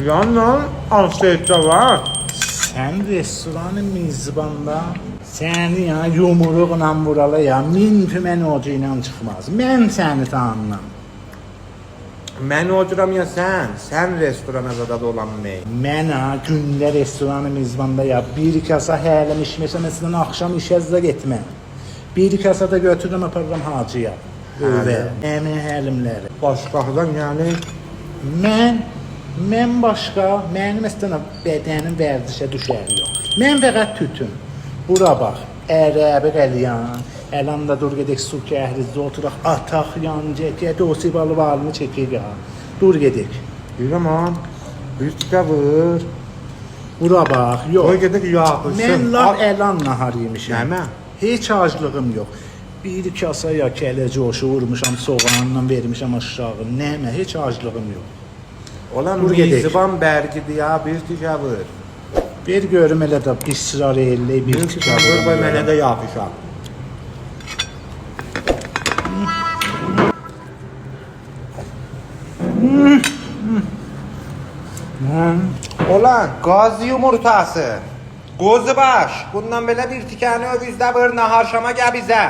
Yandan afiyette var. Sen restoranın mizbanda seni ya yumruqla vuralaya min tümən ocu ilə çıxmaz. Mən səni tanımam. Mən oturam ya sen. Sen restorana zada dolanmayı. Mən ha gündə restoranın mizbanda ya bir kasa həlim işməsə məsələn axşam işə zə getmə. Bir kasa da götürürəm aparıram hacıya. Öyle. Əmin həlimləri. Başqadan yani. Mən başqa, mənim məsələn bədənim vərdişə düşəri yox. Mən fəqət tütün. Bura bax, ərəbi qəlyan, əlanda dur gedək su kəhrizdə oturaq, ataq yancı, dosi balı valını çəkək ya. Dur gedək. Deyirəm ha. Bir tikə vır. Bura bax, yox. Oy gedək yaxışsın. Mən laf əlan nahar yemişim. Nəmə? Heç aclığım yox. Bir kasa ya kələcə oşu vurmuşam, soğanla vermişəm aşağı. Nəmə, heç aclığım yox. Olan Dur gedək. mizban bərgidir ya. Bir tikə vır. Bir görüm elə də israr eləyib bir Bir tikə vır. Qoy mənə də yapışam. Olan gaz yumurtası. Qozu baş. Bundan belə bir tikəni övüzdə vır, naharşama gəl bizə.